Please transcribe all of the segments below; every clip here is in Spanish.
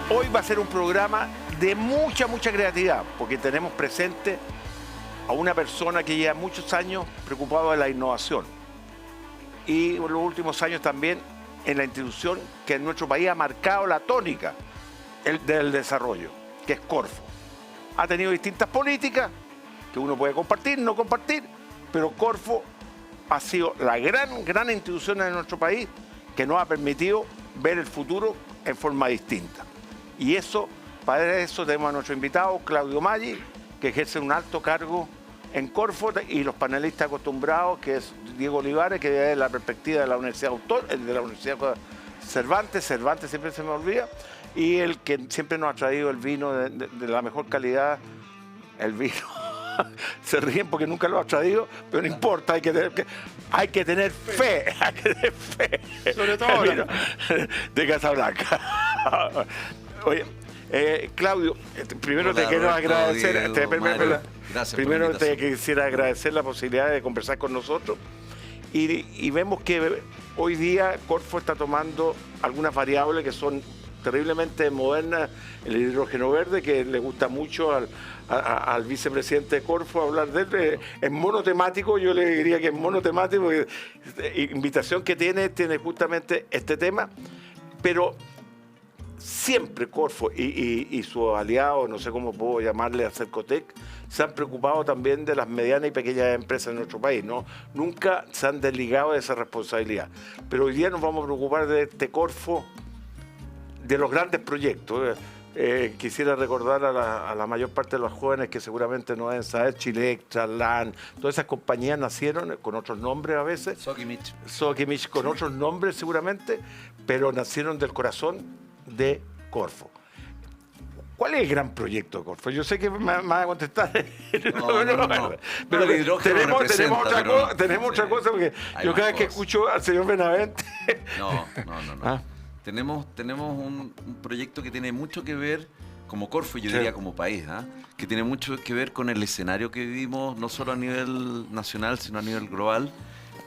Hoy va a ser un programa de mucha creatividad, porque tenemos presente a una persona que lleva muchos años preocupado de la innovación. Y en los últimos años también en la institución que en nuestro país ha marcado la tónica del desarrollo, que es Corfo. Ha tenido distintas políticas que uno puede compartir, no compartir, pero Corfo ha sido la gran institución de nuestro país que nos ha permitido ver el futuro en forma distinta. Y eso, para eso tenemos a nuestro invitado, Claudio Maggi, que ejerce un alto cargo en Corfo, y los panelistas acostumbrados, que es Diego Olivares, que es la perspectiva de la Universidad Cervantes siempre se me olvida, y el que siempre nos ha traído el vino de la mejor calidad, el vino. Se ríen porque nunca lo ha traído, pero no importa, hay que tener fe, Sobre todo ahora. De Casablanca. Oye, Claudio, primero te quiero agradecer, primero te quisiera agradecer la posibilidad de conversar con nosotros, y vemos que hoy día Corfo está tomando algunas variables que son terriblemente modernas. El hidrógeno verde, que le gusta mucho al vicepresidente de Corfo hablar de él, es monotemático. Yo le diría que es monotemático, porque invitación que tiene justamente este tema, pero siempre Corfo y sus aliados, no sé cómo puedo llamarle, a Cercotec, se han preocupado también de las medianas y pequeñas empresas en nuestro país, ¿no? Nunca se han desligado de esa responsabilidad. Pero hoy día nos vamos a preocupar de este Corfo, de los grandes proyectos. Quisiera recordar a la mayor parte de los jóvenes que seguramente no deben saber, Chilectra, LAN, todas esas compañías nacieron con otros nombres a veces. Sokimich con otros nombres seguramente, pero nacieron del corazón de Corfo. ¿Cuál es el gran proyecto de Corfo? Yo sé que me vas a contestar. No. Pero tenemos otra cosa, porque yo cada vez que escucho al señor Benavente... No. Tenemos un proyecto que tiene mucho que ver, como Corfo, yo diría como país, que tiene mucho que ver con el escenario que vivimos, no solo a nivel nacional, sino a nivel global,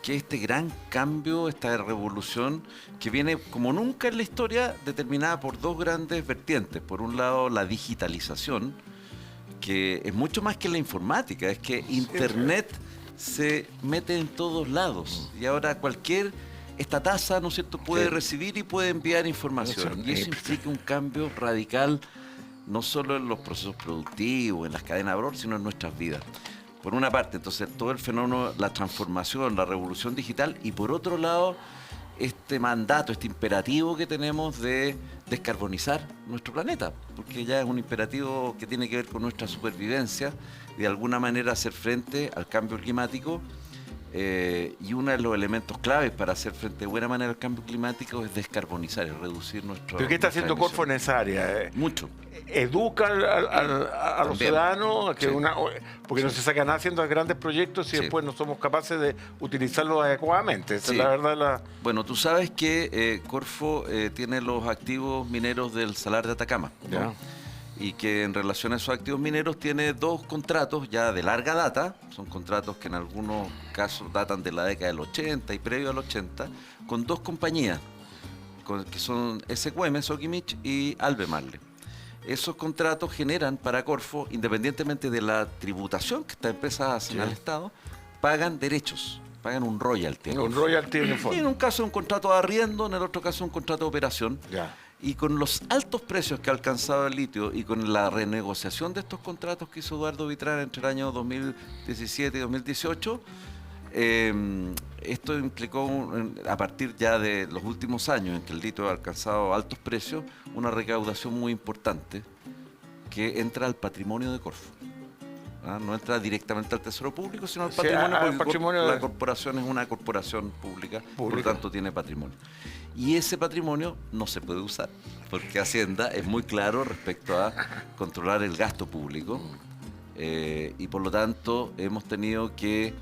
que es este gran cambio, esta revolución que viene como nunca en la historia, determinada por dos grandes vertientes. Por un lado, la digitalización, que es mucho más que la informática, es que Internet se mete en todos lados, y ahora esta tasa, ¿no es cierto?, puede recibir y puede enviar información. Y eso implica un cambio radical, no solo en los procesos productivos, en las cadenas de valor, sino en nuestras vidas. Por una parte, entonces, todo el fenómeno, la transformación, la revolución digital, y por otro lado, este mandato, este imperativo que tenemos de descarbonizar nuestro planeta, porque ya es un imperativo que tiene que ver con nuestra supervivencia y de alguna manera hacer frente al cambio climático. Y uno de los elementos claves para hacer frente de buena manera al cambio climático es descarbonizar, es reducir nuestro... ¿Pero qué está haciendo Corfo en esa área? Mucho. ¿Educa a los ciudadanos? Porque no se saca nada haciendo grandes proyectos y después no somos capaces de utilizarlos adecuadamente. Esa es la verdad. Bueno, tú sabes que Corfo tiene los activos mineros del Salar de Atacama, ¿no? Y que en relación a esos activos mineros tiene dos contratos ya de larga data, son contratos que en algunos casos datan de la década del 80 y previo al 80, con dos compañías, que son SQM, Sokimich y Albemarle. Esos contratos generan para Corfo, independientemente de la tributación que estas empresas hacen al Estado, pagan derechos, pagan un royalty. Un royalty en el fondo. Y en un caso un contrato de arriendo, en el otro caso un contrato de operación. Y con los altos precios que ha alcanzado el litio y con la renegociación de estos contratos que hizo Eduardo Vitrán entre el año 2017 y 2018, esto implicó, a partir ya de los últimos años en que el litio ha alcanzado altos precios, una recaudación muy importante que entra al patrimonio de Corfo. No entra directamente al Tesoro Público, sino al patrimonio, porque la corporación es una corporación pública, por lo tanto tiene patrimonio. Y ese patrimonio no se puede usar, porque Hacienda es muy claro respecto a controlar el gasto público, y por lo tanto hemos tenido que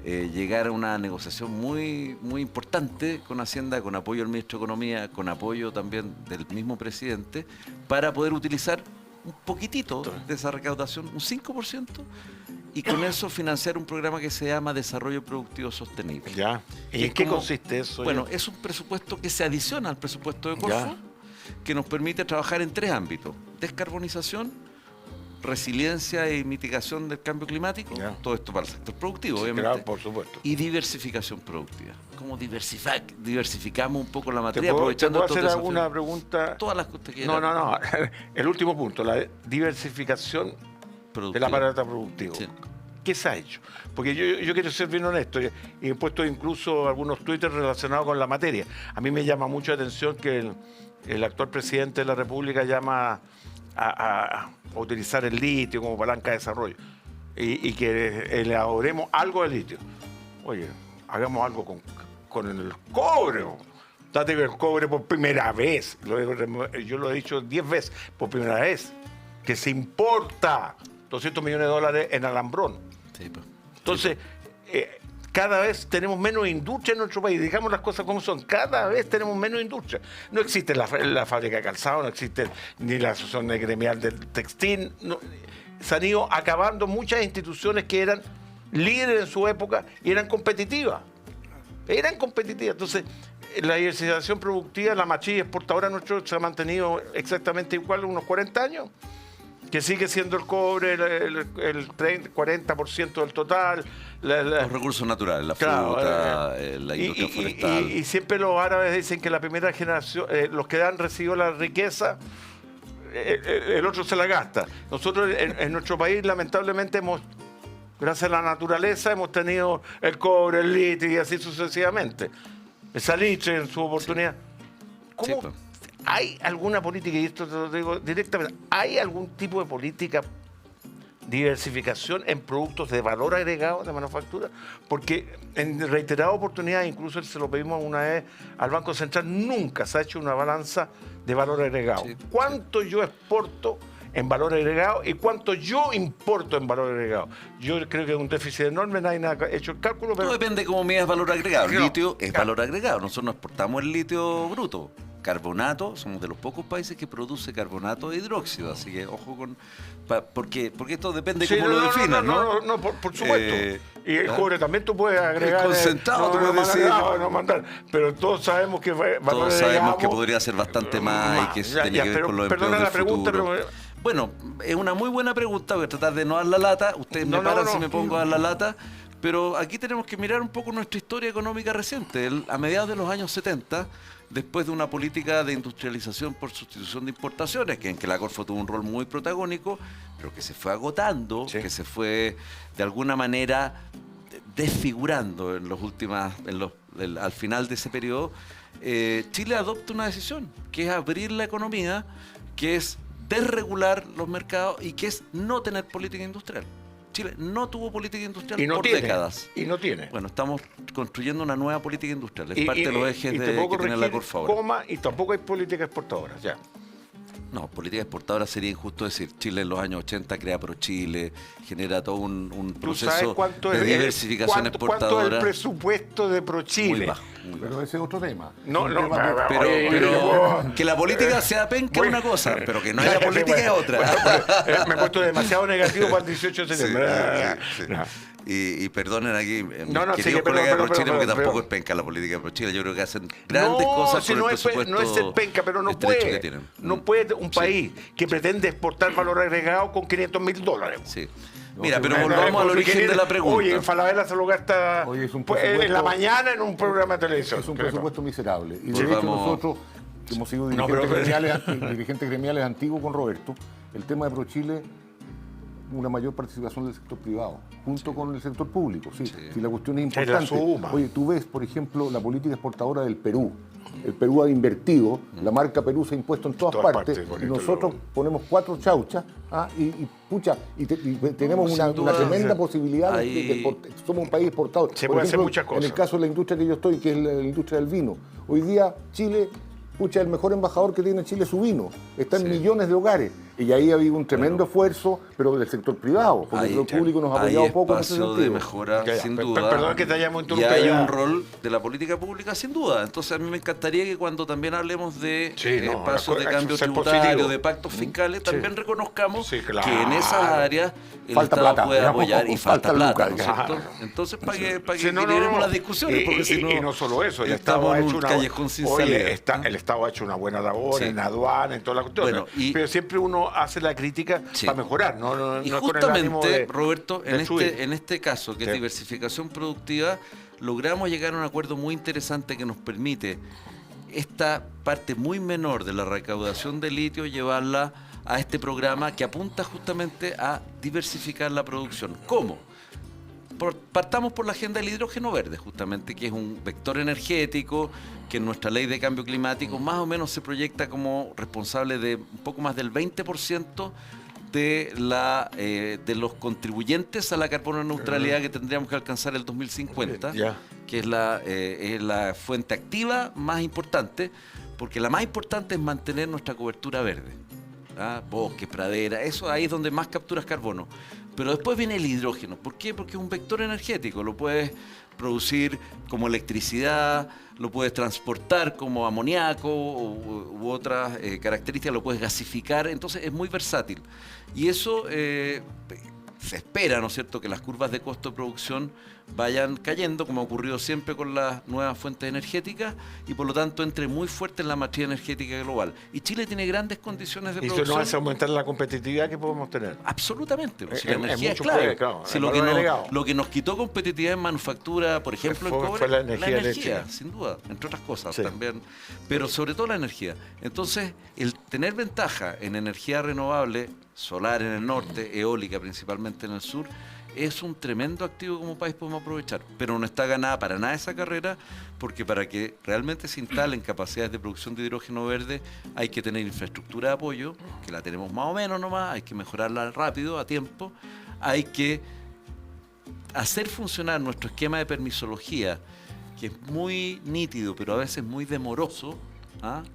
llegar a una negociación muy importante con Hacienda, con apoyo del Ministro de Economía, con apoyo también del mismo presidente, para poder utilizar un poquitito de esa recaudación, un 5%, y con eso financiar un programa que se llama Desarrollo Productivo Sostenible. ¿Y en qué consiste eso? Bueno, es un presupuesto que se adiciona al presupuesto de Corfo que nos permite trabajar en 3 ámbitos: descarbonización, resiliencia y mitigación del cambio climático, todo esto para el sector productivo, obviamente. Claro, por supuesto. Y diversificación productiva. ¿Cómo diversificamos un poco la materia? ¿Te puedo hacer alguna pregunta? Todas las que usted quiera. No. El último punto, la diversificación del aparato productivo. Sí. ¿Qué se ha hecho? Porque yo quiero ser bien honesto y he puesto incluso algunos twitters relacionados con la materia. A mí me llama mucho la atención que el actual presidente de la República llama a utilizar el litio como palanca de desarrollo y que elaboremos algo de litio. Oye, hagamos algo con el cobre. Date el cobre por primera vez. Yo lo he dicho 10 veces, por primera vez, que se importa $200 millones en alambrón. Sí, pues. Entonces, cada vez tenemos menos industria en nuestro país. Digamos las cosas como son. Cada vez tenemos menos industria. No existe la fábrica de calzado, no existe ni la asociación gremial del textil. No, se han ido acabando muchas instituciones que eran líderes en su época y eran competitivas. Entonces, la diversificación productiva, la matriz exportadora nuestro se ha mantenido exactamente igual unos 40 años. Que sigue siendo el cobre el 40% del total. Los recursos naturales, la fruta, la industria forestal. Y siempre los árabes dicen que la primera generación, los que han recibido la riqueza, el otro se la gasta. Nosotros en nuestro país, lamentablemente, gracias a la naturaleza, hemos tenido el cobre, el litio y así sucesivamente. El salitre en su oportunidad. ¿Cómo? Sí, ¿Hay alguna política, y esto te lo digo directamente, hay algún tipo de política diversificación en productos de valor agregado de manufactura? Porque en reiteradas oportunidades, incluso se lo pedimos una vez al Banco Central, nunca se ha hecho una balanza de valor agregado. Sí, ¿cuánto yo exporto en valor agregado y cuánto yo importo en valor agregado? Yo creo que es un déficit enorme, nadie ha hecho el cálculo. Pero... Todo depende de cómo midas valor agregado. El litio es valor agregado. Nosotros no exportamos el litio bruto. Carbonato, somos de los pocos países que produce carbonato de hidróxido, así que ojo con... porque esto depende de cómo lo definas, ¿no? No, por supuesto. Y el cobre también tú puedes agregar... El concentrado, tú puedes decir... No mandar, pero todos sabemos que... Todos sabemos que podría ser bastante más y que tiene que ver con los empleos del futuro. Bueno, es una muy buena pregunta, voy a tratar de no dar la lata, ustedes me paran si me pongo a dar la lata, pero aquí tenemos que mirar un poco nuestra historia económica reciente. A mediados de los años 70... después de una política de industrialización por sustitución de importaciones, en que la Corfo tuvo un rol muy protagónico, pero que se fue agotando, que se fue de alguna manera desfigurando al final de ese periodo, Chile adopta una decisión, que es abrir la economía, que es desregular los mercados y que es no tener política industrial. Chile no tuvo política industrial por décadas. Y no tiene. Bueno, estamos construyendo una nueva política industrial. Es parte de los ejes que tiene la Corfo ahora. Y tampoco hay política exportadora, ya. No, política exportadora sería injusto decir. Chile en los años 80 crea ProChile, genera todo un proceso de diversificación exportadora. ¿Cuánto es el presupuesto de ProChile? Muy bajo. Pero ese es otro tema. Pero que la política sea penca es una cosa, pero que no haya política es otra. Me he puesto demasiado negativo para el 18 de septiembre. Y perdonen aquí, queridos colegas de ProChile, porque tampoco es penca la política de ProChile. Yo creo que hacen grandes cosas con el presupuesto. No es ser penca, pero no puede. No puede un país que pretende exportar valor agregado con $500.000. Sí. Mira, pero volvamos al origen de la pregunta. Oye, en Falabella se lo gasta en la mañana en un programa de televisión. Es un presupuesto miserable. Y de hecho nosotros, que hemos sido dirigentes gremiales antiguos con Roberto, el tema de ProChile, una mayor participación del sector privado, junto con el sector público. Sí, la cuestión es importante. Oye, tú ves, por ejemplo, la política exportadora del Perú. El Perú ha invertido, la marca Perú se ha impuesto en todas partes y nosotros ponemos 4 chauchas y tenemos una tremenda posibilidad de somos un país exportador. Se puede hacer muchas cosas. En el caso de la industria que yo estoy, que es la industria del vino, hoy día Chile, el mejor embajador que tiene Chile es su vino, está en millones de hogares. Y ahí ha habido un tremendo esfuerzo, pero del sector privado, porque el sector público nos ha apoyado poco en ese sentido. Hay espacio de mejora, sin duda. Perdón que te hayamos interrumpido. Y hay un rol de la política pública, sin duda. Entonces a mí me encantaría que cuando también hablemos de espacios de cambio tributario, de pactos fiscales, también reconozcamos que en esas áreas el Estado puede apoyar y falta plata, ¿no es cierto? Entonces, para que equilibremos las discusiones, porque si no... Y no solo eso, el Estado ha hecho una... callejón sin salida. El Estado ha hecho una buena labor en aduana, en toda la cuestión. Bueno, pero siempre uno hace la crítica para mejorar, y justamente, Roberto, en este caso, que es diversificación productiva, logramos llegar a un acuerdo muy interesante que nos permite esta parte muy menor de la recaudación de litio llevarla a este programa que apunta justamente a diversificar la producción. ¿Cómo? Partamos por la agenda del hidrógeno verde, justamente, que es un vector energético que en nuestra ley de cambio climático más o menos se proyecta como responsable de un poco más del 20% de los contribuyentes a la carbono neutralidad que tendríamos que alcanzar el 2050, que es la fuente activa más importante, porque la más importante es mantener nuestra cobertura verde. Bosques, praderas, eso ahí es donde más capturas carbono. Pero después viene el hidrógeno. ¿Por qué? Porque es un vector energético. Lo puedes producir como electricidad, lo puedes transportar como amoníaco u otras características, lo puedes gasificar. Entonces es muy versátil. Y eso se espera, ¿no es cierto?, que las curvas de costo de producción vayan cayendo, como ha ocurrido siempre con las nuevas fuentes energéticas, y por lo tanto entre muy fuerte en la matriz energética global. Y Chile tiene grandes condiciones de producción. ¿Y eso no hace aumentar la competitividad que podemos tener? Absolutamente. Si la energía es clave. Si lo que nos quitó competitividad en manufactura, por ejemplo, en cobre, fue la energía, sin duda, entre otras cosas también, pero sobre todo la energía. Entonces, el tener ventaja en energía renovable, solar en el norte, eólica principalmente en el sur, es un tremendo activo como país podemos aprovechar, pero no está ganada para nada esa carrera, porque para que realmente se instalen capacidades de producción de hidrógeno verde hay que tener infraestructura de apoyo, que la tenemos más o menos nomás, hay que mejorarla rápido, a tiempo, hay que hacer funcionar nuestro esquema de permisología, que es muy nítido, pero a veces muy demoroso,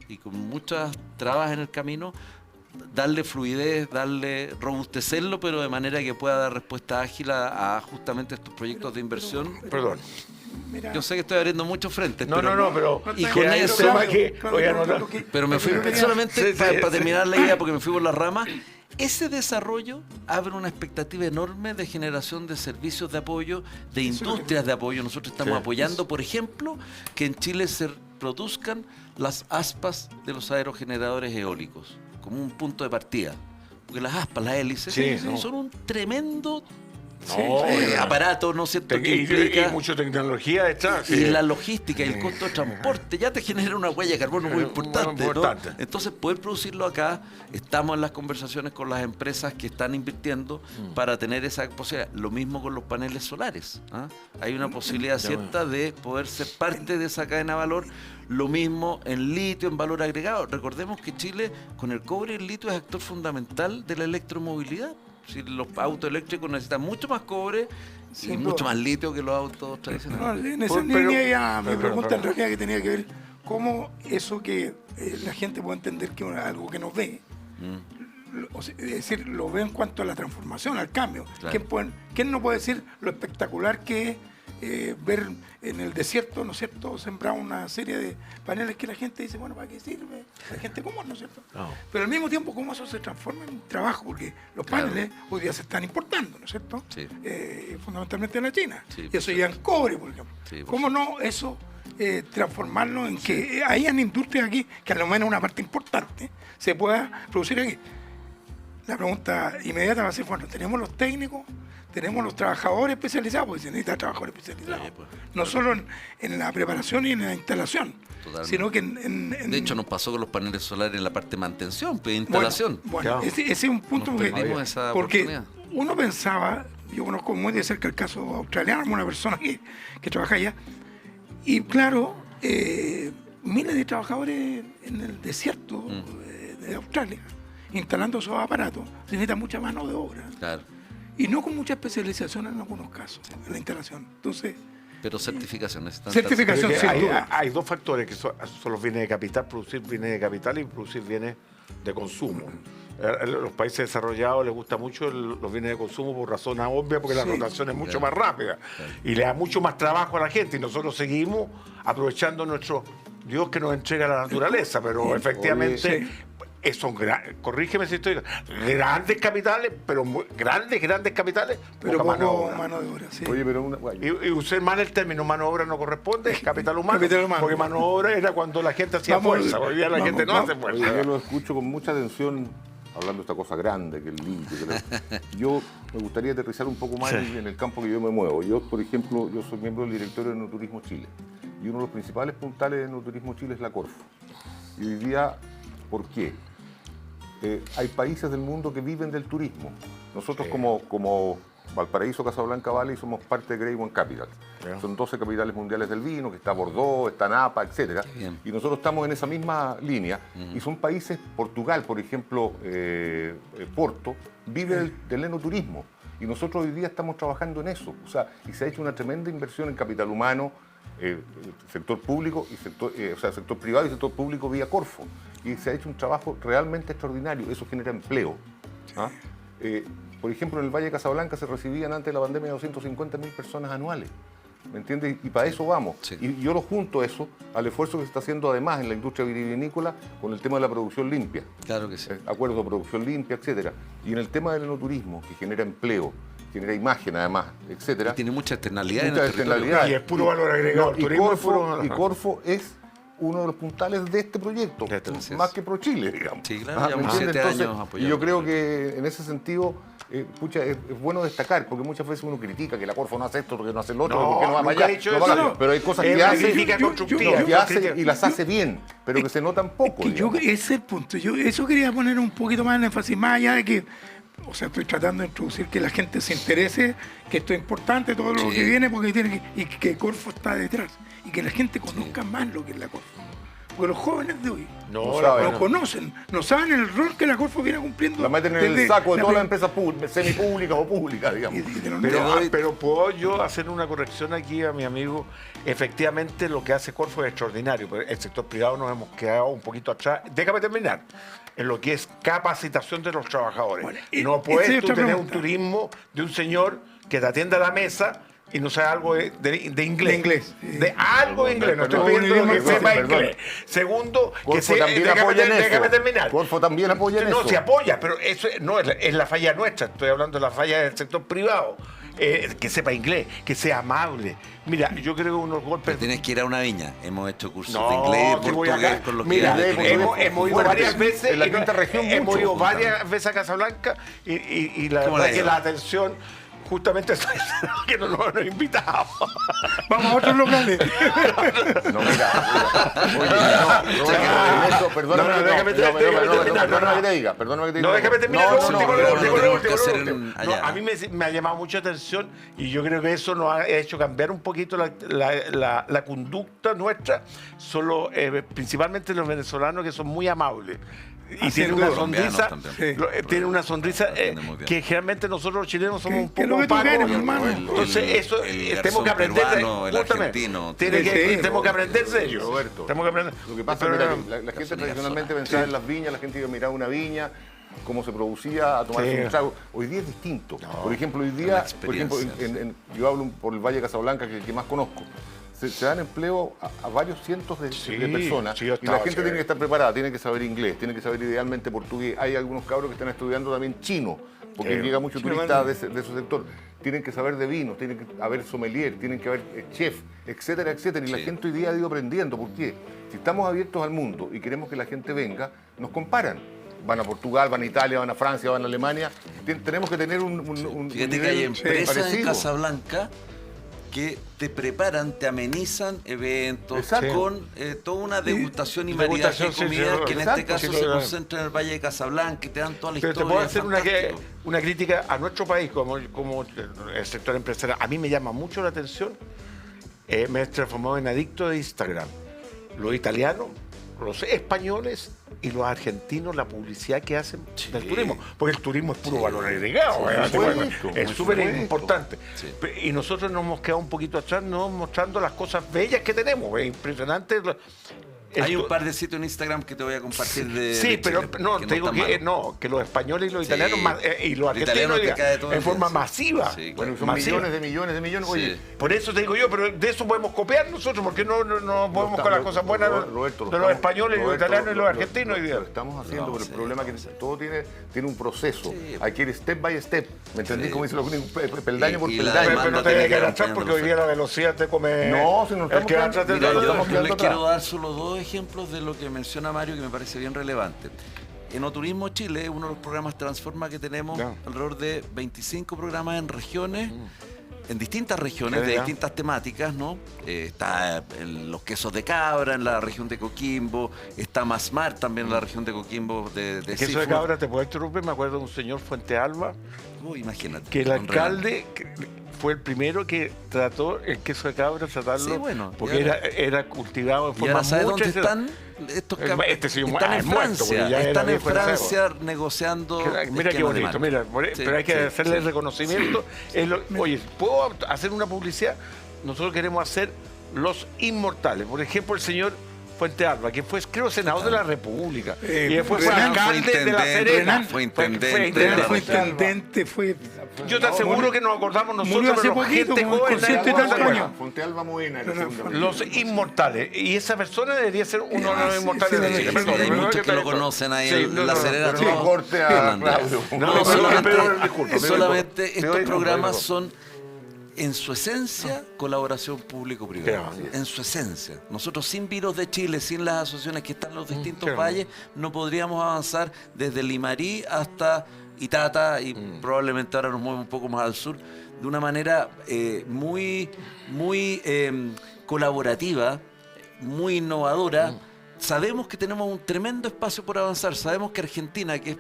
y con muchas trabas en el camino, darle fluidez, robustecerlo, pero de manera que pueda dar respuesta ágil a justamente estos proyectos de inversión. Perdón. Yo sé que estoy abriendo muchos frentes. Pero y con eso... Pero me fui solamente para terminar la idea, porque me fui por las ramas. Ese desarrollo abre una expectativa enorme de generación de servicios de apoyo, de industrias de apoyo. Nosotros estamos apoyando, por ejemplo, que en Chile se produzcan las aspas de los aerogeneradores eólicos, como un punto de partida. Porque las aspas, las hélices, son un tremendo aparato, ¿no es cierto? Que implica y mucha tecnología detrás. Y la logística y el costo de transporte ya te genera una huella de carbono muy importante, ¿no? Entonces, poder producirlo acá, estamos en las conversaciones con las empresas que están invirtiendo para tener esa posibilidad. Lo mismo con los paneles solares. Hay una posibilidad cierta de poder ser parte de esa cadena de valor. Lo mismo en litio, en valor agregado. Recordemos que Chile, con el cobre y el litio, es actor fundamental de la electromovilidad. Si los autos eléctricos necesitan mucho más cobre y mucho más litio que los autos tradicionales. No, en esa línea ya mi pregunta en realidad que tenía que ver cómo eso que la gente puede entender que es algo que no ve, es decir, lo ve en cuanto a la transformación, al cambio. Claro. ¿Quién no puede decir lo espectacular que es ver en el desierto, ¿no es cierto?, sembrar una serie de paneles que la gente dice, bueno, ¿para qué sirve? La gente común, ¿no es cierto? No. Pero al mismo tiempo, ¿cómo eso se transforma en trabajo? Porque los paneles hoy día se están importando, ¿no es cierto? Sí. Fundamentalmente en la China. Sí, y eso ya en cobre, por ejemplo. Sí, ¿cómo no eso transformarlo en que hayan industrias aquí, que a lo menos una parte importante se pueda producir aquí? La pregunta inmediata va a ser, bueno, ¿tenemos los técnicos? Tenemos los trabajadores especializados, porque se necesitan trabajadores especializados. No solo en la preparación y en la instalación, sino que De hecho, nos pasó con los paneles solares en la parte de mantención, de instalación. Bueno, ese es un punto porque uno pensaba, yo conozco muy de cerca el caso australiano, una persona que trabaja allá, y claro, miles de trabajadores en el desierto de Australia, instalando esos aparatos, se necesita mucha mano de obra. Claro. Y no con mucha especialización en algunos casos, en la instalación. Entonces, pero certificaciones. Certificación, sí. Hay dos factores, que son los bienes de capital, producir bienes de capital y producir bienes de consumo. los países desarrollados les gusta mucho los bienes de consumo por razones obvias, porque la rotación es mucho más rápida y le da mucho más trabajo a la gente, y nosotros seguimos aprovechando nuestro Dios que nos entrega la naturaleza, pero efectivamente son corrígeme si estoy grandes capitales, pero grandes capitales, pero poca mano de obra. Oye, pero y usted mal el término mano de obra no corresponde, es capital humano, porque mano de obra era cuando la gente hacía fuerza, hoy día la gente no hace fuerza. Oye, yo lo escucho con mucha atención hablando de esta cosa grande que es el limpio. Yo me gustaría aterrizar un poco más en el campo que yo me muevo. Yo, por ejemplo, yo soy miembro del directorio de Enoturismo Chile, y uno de los principales puntales de Enoturismo Chile es la Corfo. Y hoy día, ¿por qué? Hay países del mundo que viven del turismo. Nosotros como Valparaíso, Casablanca Valley somos parte de Grade One Capital. Son 12 capitales mundiales del vino, que está Bordeaux, está Napa, etc. Y nosotros estamos en esa misma línea. Y son países, Portugal, por ejemplo, Porto, vive del enoturismo. Y nosotros hoy día estamos trabajando en eso. O sea, y se ha hecho una tremenda inversión en capital humano, sector público, y sector privado y sector público vía Corfo. Y se ha hecho un trabajo realmente extraordinario. Eso genera empleo. ¿Ah? Por ejemplo, en el Valle de Casablanca se recibían antes de la pandemia 250.000 personas anuales. ¿Me entiendes? Y para eso vamos. Sí. Y yo lo junto eso al esfuerzo que se está haciendo además en la industria vitivinícola con el tema de la producción limpia. Claro que sí. Acuerdos de producción limpia, etcétera. Y en el tema del enoturismo, que genera empleo, genera imagen además, etcétera. Y tiene mucha externalidad en el territorio. Y es puro valor agregado. Y Corfo es uno de los puntales de este proyecto, más que ProChile, digamos. Sí, claro, llevamos 7 años apoyando. Y yo creo que en ese sentido, es bueno destacar, porque muchas veces uno critica que la Corfo no hace esto, porque no hace lo otro, porque no va para allá. Pero hay cosas que hace y las hace bien, pero que se notan poco. Ese es el punto. Yo eso quería poner un poquito más en énfasis, más allá de que, o sea, estoy tratando de introducir que la gente se interese, que esto es importante, todo lo que viene, porque tiene y que Corfo está detrás. Y que la gente conozca más lo que es la Corfo. Porque los jóvenes de hoy no conocen, no saben el rol que la Corfo viene cumpliendo. La meten en el saco de todas las empresas semipúblicas o públicas, digamos. Pero puedo yo hacer una corrección aquí a mi amigo. Efectivamente, lo que hace Corfo es extraordinario, pero el sector privado nos hemos quedado un poquito atrás. Déjame terminar. En lo que es capacitación de los trabajadores. Bueno, no puedes tú tener un turismo de un señor que te atienda a la mesa y no sabe algo de inglés. De algo de inglés. No estoy pidiendo que sepa inglés. Segundo, que se déjame terminar. Corfo también apoya en eso. No, se apoya, pero eso no es la falla nuestra. Estoy hablando de la falla del sector privado. Que sepa inglés, que sea amable. Mira, yo creo que unos golpes... Pero tienes que ir a una viña. Hemos hecho cursos de inglés, de portugués con los que... hemos ido varias veces... En la quinta región hemos ido varias veces a Casablanca y la verdad que la atención... Justamente eso es que no nos han invitado. Vamos a otros locales. No, mira. Perdóname que te diga. No, déjame terminar lo último. A mí me ha llamado mucha atención y yo creo que eso nos ha hecho cambiar un poquito la conducta nuestra. Son principalmente los venezolanos, que son muy amables. Y tiene una sonrisa, que generalmente nosotros los chilenos somos un poco opacos. Entonces eso tenemos que aprender tenemos que aprender de ellos. Roberto, lo que pasa es que la gente tradicionalmente pensaba en las viñas, la gente iba a mirar una viña, cómo se producía, a tomarse un trago. Hoy día es distinto. Por ejemplo, hoy día, yo hablo por el Valle de Casablanca, que más conozco. Se dan empleo a varios cientos de personas, y la gente tiene que estar preparada, tiene que saber inglés, tiene que saber idealmente portugués. Hay algunos cabros que están estudiando también chino, porque llega mucho turista de ese sector. Tienen que saber de vinos, tienen que haber sommelier, tienen que haber chef, etcétera, etcétera. Y la gente hoy día ha ido aprendiendo. ¿Por qué? Si estamos abiertos al mundo y queremos que la gente venga, nos comparan. Van a Portugal, van a Italia, van a Francia, van a Alemania. Tenemos que tener un Fíjate que hay empresas en Casablanca que te preparan, te amenizan eventos con toda una degustación y maridaje de comida que en este caso se concentra en el Valle de Casablanca y te dan toda la historia. Te puedo hacer una crítica a nuestro país como el sector empresarial. A mí me llama mucho la atención. Me he transformado en adicto de Instagram. Los italianos, los españoles y los argentinos, la publicidad que hacen del turismo, porque el turismo es puro valor agregado, es súper importante. Y nosotros nos hemos quedado un poquito atrás, no mostrando las cosas bellas que tenemos. Es impresionante Hay un par de sitios en Instagram que te voy a compartir de Sí, de pero Chile, no, que te digo que están los españoles y los Sí. italianos y los argentinos te cae todo en el forma día, sí. masiva. Sí, Bueno, son masiva. millones de millones. Oye, Sí. Por eso te digo yo, pero de eso podemos copiar nosotros, porque no podemos con las cosas buenas Roberto, de los españoles, los italianos y los argentinos. Lo estamos haciendo, pero el problema es que todo tiene un proceso. Sí. Hay que ir step by step. ¿Me entendí? Sí. Como dicen los gringos, peldaño por Y la peldaño. demanda Pero no te tiene dejes que agachar porque hoy día la velocidad te come. No, si no el estamos que va quedando- atrás te Mira, da- yo estamos les quedando quiero atrás. dar solo 2 ejemplos de lo que menciona Mario que me parece bien relevante. Enoturismo Chile, uno de los programas Transforma que tenemos, Ya. alrededor de 25 programas en regiones, en distintas regiones, de Ya. distintas temáticas, ¿no? Está en los quesos de cabra, en la región de Coquimbo, está Masmar también en la región de Coquimbo, de El queso de seafood. cabra, te puedo interrumpir, me acuerdo de un señor Fuente Alba, Imagínate. que el con Real. alcalde fue el primero que trató el queso de cabra, tratarlo, Sí, bueno, porque y ahora- era cultivado en ¿Y forma ahora sabes muy dónde tradicional. están estos Este sí, Están en muerto, porque Francia, ya era están en viejo el acebo. Francia negociando. Mira qué esquemas de bonito, marca. mira, Sí, pero hay que sí, hacerle sí. el reconocimiento. Oye, ¿puedo hacer una publicidad? Nosotros queremos hacer los inmortales. Por ejemplo, el señor Fuente Alba, que fue, creo, senador de la República. Y después fue Renan alcalde de La Serena. Fue intendente. Renan fue Fuente Alba. intendente, fue... Yo te aseguro que nos acordamos murió nosotros, hace pero poquito, gente como joven. con 100 y nadie se tantos acuerda. años. Fontealba Moena era Renan segunda. Los inmortales. Y esa persona debería ser uno de los sí, inmortales sí, de sí, Chile. sí, Perdón, Hay perdón, muchos que lo perdón. conocen ahí Sí, en no, La no, Serena. pero Sí, no. corte a Bien, Andrés. Claudio. No, No, solamente, disculpa, solamente disculpa. estos Pido programas disculpa. son, en su esencia, colaboración público-privada. Claro. En su esencia. Nosotros sin Virus de Chile, sin las asociaciones que están en los distintos claro. valles, no podríamos avanzar desde Limarí hasta Itata y probablemente ahora nos movemos un poco más al sur, de una manera muy colaborativa, muy innovadora. Sabemos que tenemos un tremendo espacio por avanzar. Sabemos que Argentina, que es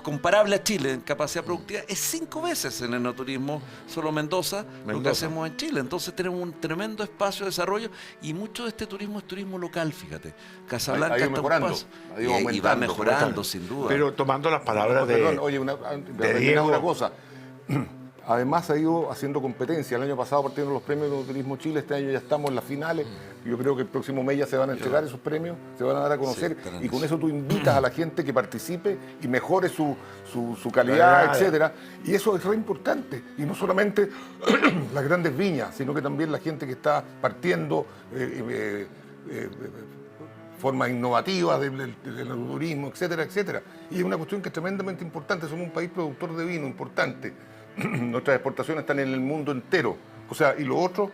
comparable a Chile en capacidad productiva, es 5 veces en el enoturismo, solo Mendoza, lo que hacemos en Chile. Entonces tenemos un tremendo espacio de desarrollo y mucho de este turismo es turismo local, fíjate. Casablanca Ha ido está mejorando, un paso. ha ido Y va aumentando, mejorando, sin duda. Pero tomando las palabras Perdón, oye, Diego. una cosa. Además ha ido haciendo competencia. El año pasado partieron los premios de Turismo Chile, este año ya estamos en las finales. Yo creo que el próximo mes ya se van a entregar esos premios, se van a dar a conocer estarán y con eso. eso tú invitas a la gente que participe y mejore su calidad, etcétera. Y eso es re importante. Y no solamente las grandes viñas, sino que también la gente que está partiendo formas innovativas del turismo, etcétera, etcétera. Y es una cuestión que es tremendamente importante. Somos un país productor de vino importante. Nuestras exportaciones están en el mundo entero. O sea, y lo otro,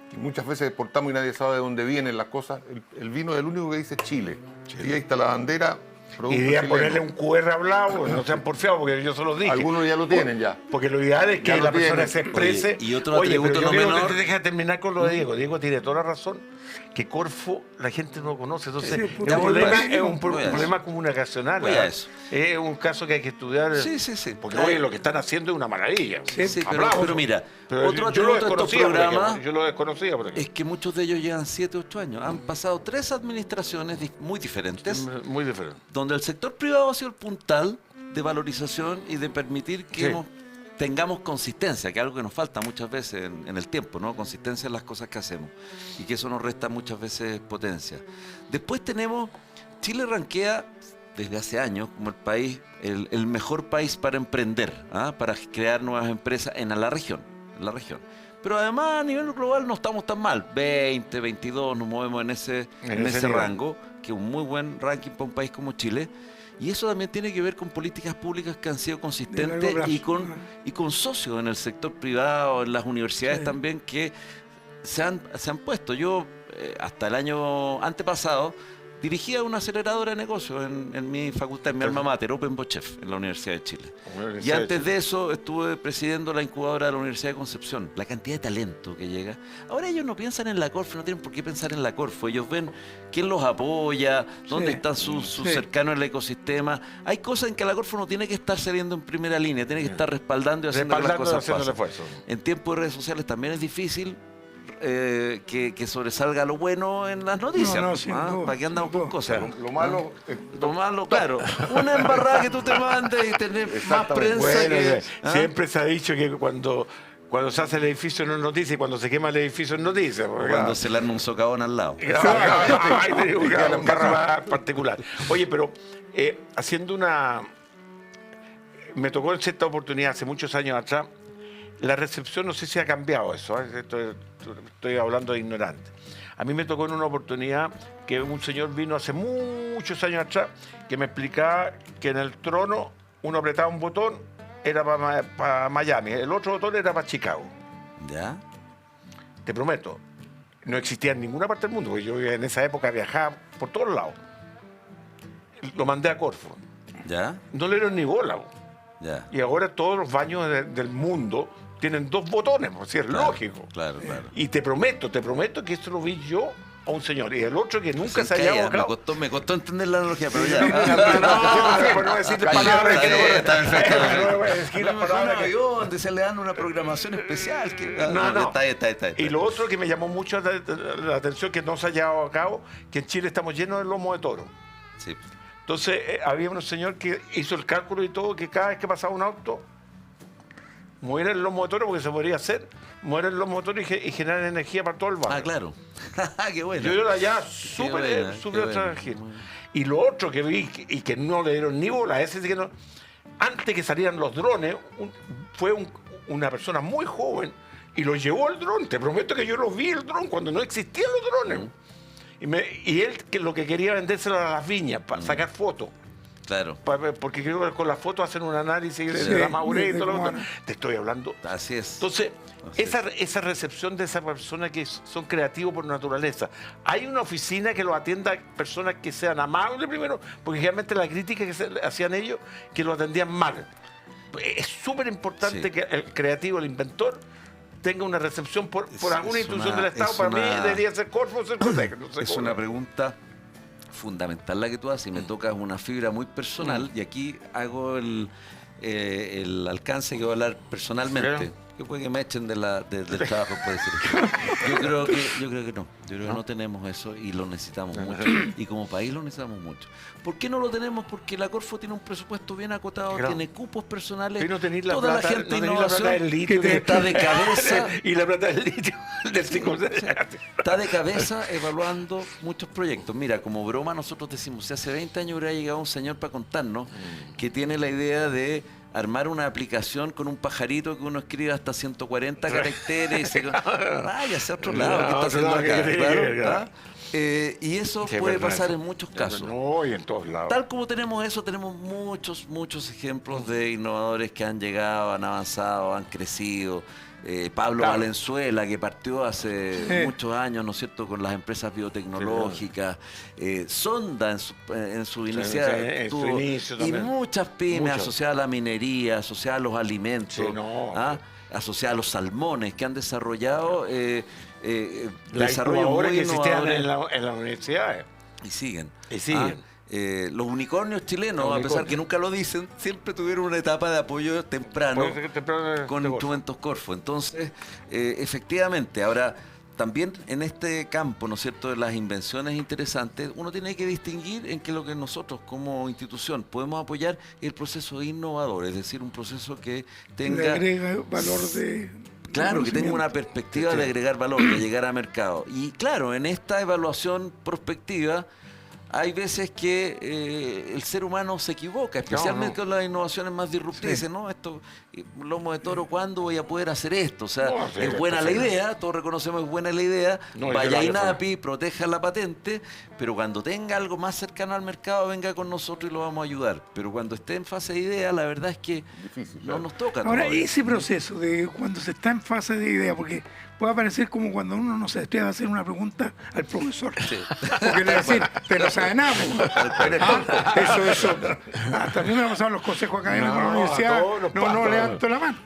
que muchas veces exportamos y nadie sabe de dónde vienen las cosas, el vino es el único que dice Chile. Y ahí está la bandera. Y debían ponerle un QR hablado, no sean porfiados, porque yo se los dije. Algunos ya lo tienen ya. Porque lo ideal es que Ya lo la persona tienen. se exprese. Oye, y otro Oye, atributo pero yo no quiero menor. que te dejes terminar con lo de Diego. Diego tiene toda la razón, que Corfo la gente no lo conoce. Entonces, Sí, es puta, un problema, voy a es un eso. problema comunicacional. Voy a ¿ah? eso. Es un caso que hay que estudiar. Sí, sí, sí. Porque oye, lo que están haciendo es una maravilla. Sí, Aplausos. pero mira, Pero otro yo lo atributo de estos desconocía, por ejemplo. programas Yo lo desconocía, por ejemplo. es que muchos de ellos llevan 7, 8 años. Han pasado 3 administraciones muy diferentes, Muy diferente. donde el sector privado ha sido el puntal de valorización y de permitir que Sí. tengamos consistencia, que es algo que nos falta muchas veces en el tiempo, ¿no? Consistencia en las cosas que hacemos y que eso nos resta muchas veces potencia. Después tenemos, Chile ranquea desde hace años como el país, el mejor país para emprender, ¿ah? Para crear nuevas empresas en la región. Pero además a nivel global no estamos tan mal, 20, 22, nos movemos en ese nivel. rango, que es un muy buen ranking para un país como Chile. Y eso también tiene que ver con políticas públicas que han sido consistentes largo plazo. y con socios en el sector privado, en las universidades Sí. también, que se han puesto. Yo, hasta el año antepasado, dirigía una aceleradora de negocios en mi facultad, en mi alma mater, Open Bochef, en la Universidad de Chile. Y antes de eso estuve presidiendo la incubadora de la Universidad de Concepción. La cantidad de talento que llega. Ahora ellos no piensan en la Corfo, no tienen por qué pensar en la Corfo. Ellos ven quién los apoya, dónde Sí, están sus sí. cercanos en el ecosistema. Hay cosas en que la Corfo no tiene que estar saliendo en primera línea, tiene que estar respaldando y haciendo que las Respaldando y cosas haciendo el pasen. esfuerzo. En tiempos de redes sociales también es difícil que sobresalga lo bueno en las noticias. No, sin duda, ¿Para qué andamos sin con duda. cosas? Lo malo Lo malo, claro. Una embarrada que tú te mandes y tener más Exactamente. prensa Bueno, que... ¿ah? siempre se ha dicho que cuando Cuando se hace el edificio no es noticia y cuando se quema el edificio es noticia. Cuando se le arma un socavón al lado. Ahí tenemos un caso más particular. Oye, pero haciendo una... Me tocó en cierta oportunidad, hace muchos años atrás, la recepción, no sé si ha cambiado eso, estoy hablando de ignorante. A mí me tocó en una oportunidad que un señor vino hace muchos años atrás que me explicaba que en el trono uno apretaba un botón, era para Miami, el otro botón era para Chicago. ¿Ya? Te prometo, no existía en ninguna parte del mundo, porque yo en esa época viajaba por todos lados. Lo mandé a Corfo. ¿Ya? No le dieron ni bola. Ya. Y ahora todos los baños del mundo tienen 2 botones, por si es lógico. Claro. Y te prometo que esto lo vi yo a un señor. Y el otro que nunca se haya abocado. Me costó entender la analogía, pero ya. No decir palabras que no. Está perfecto. Un avión donde se le dan una programación especial. No. Está. Y lo otro que me llamó mucho la atención, que no se haya llevado a cabo, que en Chile estamos llenos de lomo de toro. Sí. Entonces, había un señor que hizo el cálculo y todo, que cada vez que pasaba un auto, muere el lomo de toro, porque se podría hacer, muere el lomo de toro y generar energía para todo el barrio. Ah, claro. Qué bueno. Yo allá súper tranquilo. Y lo otro que vi, y que no le dieron ni bola, ese que no, antes que salieran los drones, fue una persona muy joven y lo llevó el dron. Te prometo que yo lo vi el dron cuando no existían los drones. Y él lo que quería vendérselo a las viñas para sacar fotos. Claro. Porque creo que con las fotos hacen un análisis de la madurez y todo lo que... Te estoy hablando. Así es. Entonces, esa recepción de esa persona que son creativos por naturaleza. Hay una oficina que los atienda a personas que sean amables primero, porque realmente la crítica que hacían ellos, que lo atendían mal. Es súper importante que el creativo, el inventor, tenga una recepción por alguna institución del Estado. Para mí debería ser Corfo o ser Codec. No sé es una pregunta fundamental la que tú haces y me tocas una fibra muy personal y aquí hago el alcance que voy a hablar personalmente. Que puede que me echen del trabajo, puede ser. Yo creo que no. Yo creo que no tenemos eso y lo necesitamos mucho. Y como país lo necesitamos mucho. ¿Por qué no lo tenemos? Porque la Corfo tiene un presupuesto bien acotado, tiene cupos personales. No toda la gente de innovación que está de cabeza. Y la plata del litio del Está de cabeza evaluando muchos proyectos. Mira, como broma nosotros decimos, si hace 20 años hubiera llegado un señor para contarnos que tiene la idea de armar una aplicación con un pajarito que uno escribe hasta 140 caracteres y se... Váyase a otro lado, ¿qué está haciendo acá? Y eso puede pasar en muchos casos. No, y en todos lados. Tal como tenemos eso, tenemos muchos ejemplos de innovadores que han llegado, han avanzado, han crecido. Pablo Valenzuela, que partió hace muchos años, ¿no es cierto?, con las empresas biotecnológicas, Sonda en su inicio, y muchas pymes asociadas a la minería, asociadas a los alimentos, asociadas a los salmones, que han desarrollado desarrollos muy que existían innovadores en las universidades. Y siguen. Los unicornios chilenos, a pesar que nunca lo dicen, siempre tuvieron una etapa de apoyo temprano con instrumentos Corfo. Entonces, efectivamente, ahora también en este campo, ¿no es cierto?, de las invenciones interesantes, uno tiene que distinguir en que lo que nosotros como institución podemos apoyar es el proceso innovador, es decir, un proceso que tenga... Le agrega valor de... Claro, que tenga una perspectiva de agregar valor, de llegar a mercado. Y claro, en esta evaluación prospectiva, hay veces que el ser humano se equivoca, especialmente con las innovaciones más disruptivas. Dice, no, esto, lomo de toro, ¿cuándo voy a poder hacer esto? O sea, es buena la idea, todos reconocemos que es buena la idea, vaya a INAPI, proteja la patente, pero cuando tenga algo más cercano al mercado, venga con nosotros y lo vamos a ayudar. Pero cuando esté en fase de idea, la verdad es que no nos toca. Ahora, ese proceso de cuando se está en fase de idea, porque puede parecer como cuando uno no se atreve a hacer una pregunta al profesor. Porque le decir, pero no sabe nada. Eso. Hasta a mí me lo pasaron los consejos académicos de la universidad. No levanto la mano.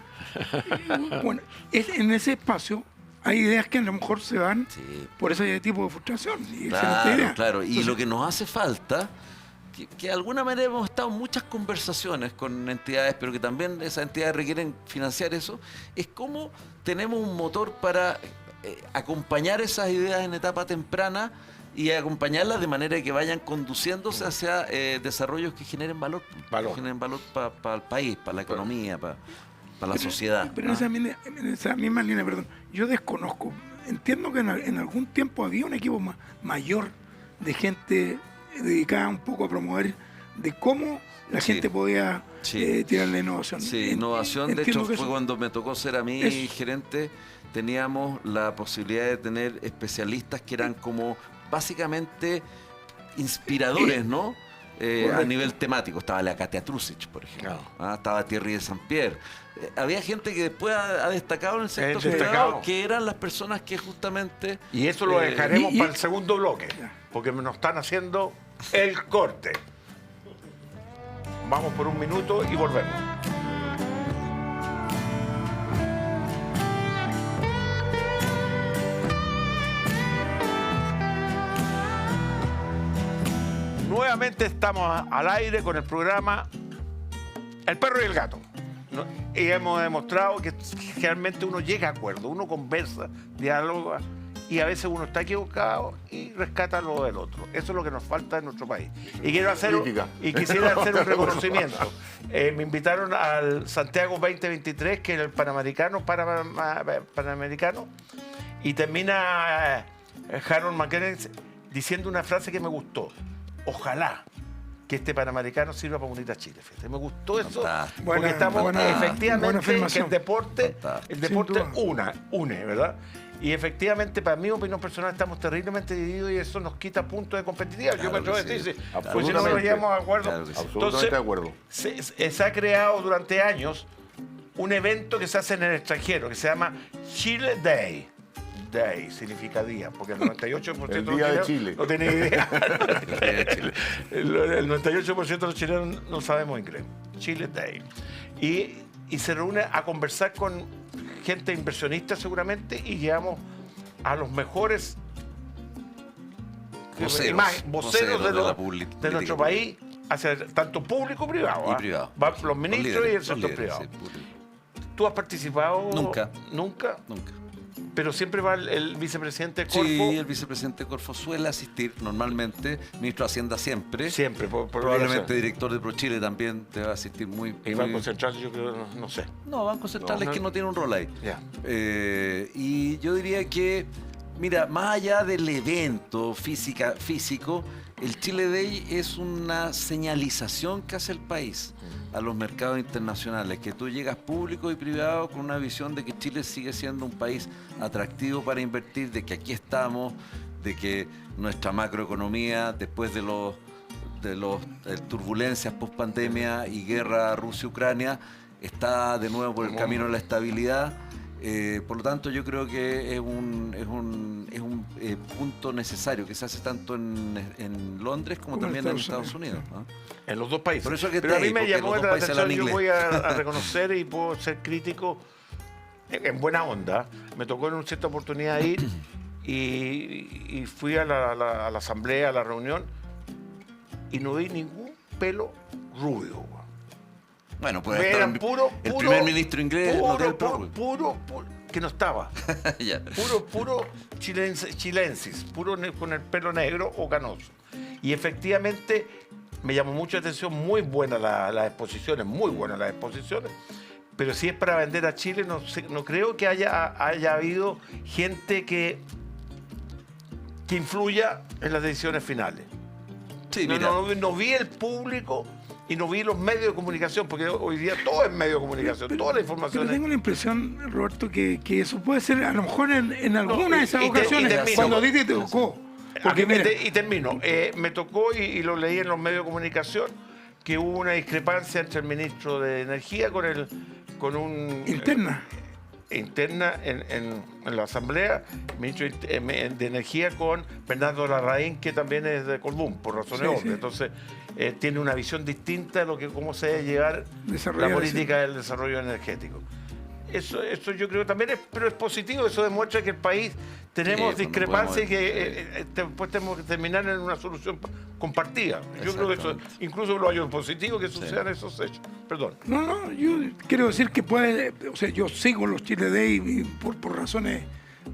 Bueno, en ese espacio hay ideas que a lo mejor se van por ese tipo de frustración. Claro. Y lo que nos hace falta, que de alguna manera hemos estado en muchas conversaciones con entidades, pero que también esas entidades requieren financiar eso, es cómo tenemos un motor para acompañar esas ideas en etapa temprana y acompañarlas de manera que vayan conduciéndose hacia desarrollos que generen valor. Que generen valor para el país, para la economía, para para la sociedad. Pero en esa misma línea, perdón, yo desconozco. Entiendo que en algún tiempo había un equipo mayor de gente dedicada un poco a promover de cómo la gente podía tirar la innovación. Sí, innovación. De hecho, fue cuando me tocó ser a mí gerente. Teníamos la posibilidad de tener especialistas que eran como básicamente inspiradores, ¿no? A nivel temático. Estaba la Katia Trusic, por ejemplo. Estaba Thierry de Saint-Pierre. Había gente que después ha destacado en el sector privado, que eran las personas que justamente... Y eso lo dejaremos para el segundo bloque, porque nos están haciendo el corte. Vamos por un minuto y volvemos. Nuevamente estamos al aire con el programa El Perro y el Gato. Y hemos demostrado que realmente uno llega a acuerdo, uno conversa, dialoga y a veces uno está equivocado y rescata lo del otro. Eso es lo que nos falta en nuestro país. Y quisiera hacer un reconocimiento. Me invitaron al Santiago 2023, que es el Panamericano, y termina Harold McKenna diciendo una frase que me gustó. Ojalá que este Panamericano sirva para unir a Chile. Fíjate. Me gustó eso, porque estamos efectivamente que el deporte une, ¿verdad? Y efectivamente, para mi opinión personal, estamos terriblemente divididos y eso nos quita puntos de competitividad. Yo me atrevo a decir, pues si no nos llevamos de acuerdo. Claro que sí. Entonces, de acuerdo. Se ha creado durante años un evento que se hace en el extranjero, que se llama Chile Day. Day significa día, porque el 98% el día de Chile no tiene idea. El 98% de los chilenos no sabemos inglés. Chile Day. Y se reúne a conversar con gente inversionista seguramente y llevamos a los mejores voceros de nuestro país, hacia tanto público y privado. Y privado. Los ministros y el sector privado. Sí, ¿tú has participado? Nunca. ¿Nunca? Nunca. Pero siempre va el vicepresidente Corfo. Sí, el vicepresidente Corfo suele asistir normalmente, ministro de Hacienda siempre. Siempre, probablemente director de ProChile también te va a asistir muy... Y Banco Central yo creo, no sé. No, Banco Central es que no tiene un rol ahí. Yeah. Y yo diría que, mira, más allá del evento físico, el Chile Day es una señalización que hace el país a los mercados internacionales, que tú llegas público y privado con una visión de que Chile sigue siendo un país atractivo para invertir, de que aquí estamos, de que nuestra macroeconomía, después de los turbulencias post pandemia y guerra Rusia-Ucrania, está de nuevo por el camino de la estabilidad. Por lo tanto, yo creo que es un punto necesario que se hace tanto en Londres como también en Estados Unidos, ¿no? En los dos países. Por eso que pero a mí me llamó la atención, yo voy a reconocer y puedo ser crítico en buena onda. Me tocó en una cierta oportunidad ir y fui a la asamblea, a la reunión, y no vi ningún pelo rubio. Bueno, pues el primer ministro inglés puro, que no estaba. Yeah. Puro chilensis, puro con el pelo negro o canoso. Y efectivamente me llamó mucho la atención, muy buenas las exposiciones, pero si es para vender a Chile, no creo que haya habido gente que influya en las decisiones finales. Sí, no vi el público y no vi los medios de comunicación, porque hoy día todo es medio de comunicación, toda la información. Pero tengo la impresión, Roberto, que eso puede ser, a lo mejor en alguna de esas ocasiones, cuando a ti te tocó. Y termino. Me tocó, y lo leí en los medios de comunicación, que hubo una discrepancia entre el ministro de Energía con un... Interna en la Asamblea, ministro de Energía con Fernando Larraín, que también es de Colbún, por razones obvias. Sí. Entonces, tiene una visión distinta de cómo se debe llevar la política del desarrollo energético. Eso yo creo también pero es positivo, eso demuestra que el país tenemos discrepancias y que después tenemos que terminar en una solución compartida. Yo creo que eso incluso lo hallo positivo que sucedan esos hechos. Perdón. No, yo quiero decir que yo sigo los Chile Day por razones,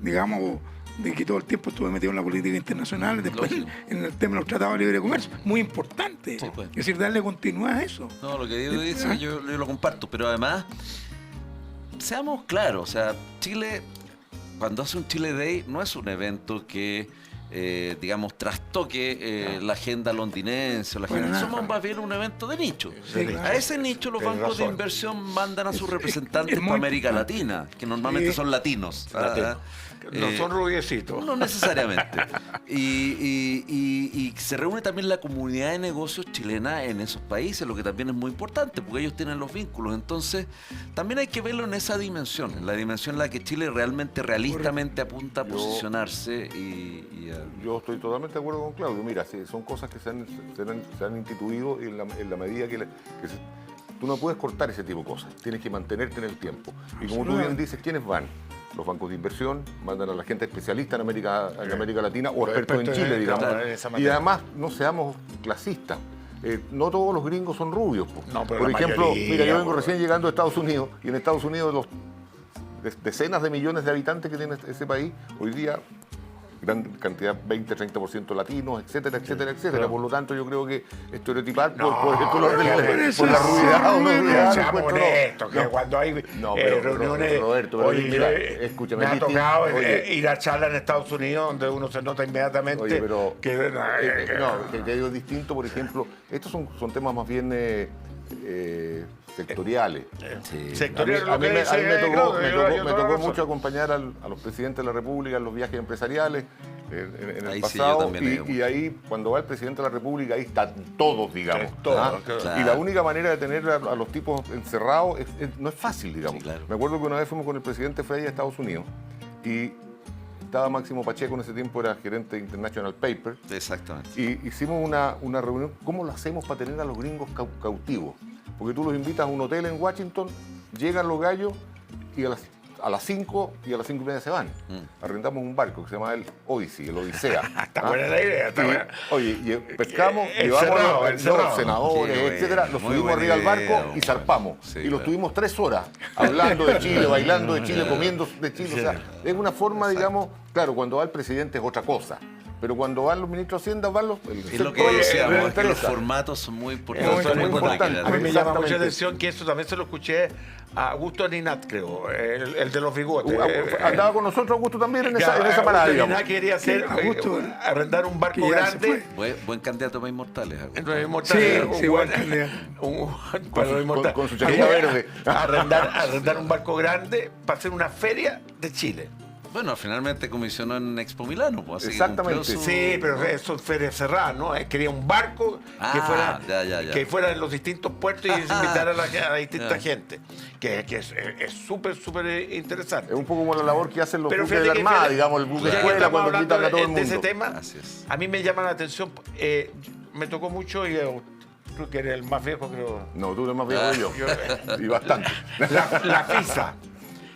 digamos, de que todo el tiempo estuve metido en la política internacional, después en el tema de los tratados de libre comercio, muy importante. Es decir, darle continuidad a eso. No, lo que digo dice, yo lo comparto, pero además seamos claros, o sea, Chile, cuando hace un Chile Day, no es un evento que, digamos, trastoque la agenda londinense. Somos más bien un evento de nicho. Sí, a ese nicho los bancos de inversión mandan a sus representantes para América Latina, que normalmente son latinos. No son rubiecitos. No necesariamente. Y se reúne también la comunidad de negocios chilena en esos países, lo que también es muy importante, porque ellos tienen los vínculos. Entonces, también hay que verlo en esa dimensión, en la dimensión en la que Chile realistamente apunta a posicionarse. Yo estoy totalmente de acuerdo con Claudio. Mira, son cosas que se han instituido en la medida que tú no puedes cortar ese tipo de cosas, tienes que mantenerte en el tiempo. Y como tú bien dices, ¿quiénes van? Los bancos de inversión mandan a la gente especialista en América Latina o expertos en Chile, digamos. Y además, no seamos clasistas. No todos los gringos son rubios. No, por ejemplo, mira, yo vengo recién llegando a Estados Unidos y en Estados Unidos decenas de millones de habitantes que tiene ese país, hoy día gran cantidad, 20-30% latinos, etcétera, etcétera, etcétera. Por lo tanto, yo creo que estereotipar por el color por la rubidad o no rubidad. Que cuando hay reuniones... Roberto, oye, mira, escúchame, me ha tocado ir a charlas en Estados Unidos donde uno se nota inmediatamente que es distinto. Por ejemplo, estos son temas más bien sectoriales. Sectoriales. A mí me tocó mucho acompañar a los presidentes de la República en los viajes empresariales en el pasado. Y ahí, cuando va el presidente de la República, ahí están todos, digamos. Claro. Y la única manera de tener a los tipos encerrados no es fácil, digamos. Sí, claro. Me acuerdo que una vez fuimos con el presidente Frey a Estados Unidos y estaba Máximo Pacheco, en ese tiempo era gerente de International Paper. Exactamente. Y hicimos una reunión. ¿Cómo lo hacemos para tener a los gringos cautivos? Porque tú los invitas a un hotel en Washington, llegan los gallos y a las 5 y a las 5:30 se van. Arrendamos un barco que se llama el Odyssey, el Odisea. Está buena la idea, está buena. Oye, pescamos, llevamos a los senadores, etcétera, los subimos arriba al barco y zarpamos. Sí, y los tuvimos 3 horas hablando de Chile, bailando de Chile, comiendo de Chile. O sea, es una forma, digamos, claro, cuando va el presidente es otra cosa. Pero cuando van los ministros de Hacienda, van los... Es lo que decíamos, que los formatos son muy importantes. A mí me llama mucha atención que eso también se lo escuché a Augusto Ninat, creo, el de los bigotes. Andaba con nosotros Augusto también en esa parada. Augusto Ninat quería hacer, arrendar un barco grande. Buen candidato para Inmortales. Sí, buen candidato. Con su chaqueta verde. Arrendar un barco grande para hacer una feria de Chile. Bueno, finalmente comisionó en Expo Milano. Pues, así exactamente. Sí, pero eso es feria cerrada, ¿no? Quería un barco que fuera en los distintos puertos y invitar a la distinta gente. Que es súper, súper interesante. Es un poco como la labor que hacen los buques de la Armada, digamos, el buque de escuela, cuando invitan a todo el mundo. De ese tema, a mí me llama la atención. Me tocó mucho y creo que eres el más viejo, creo. No, tú eres más viejo que yo. Y bastante. La FISA.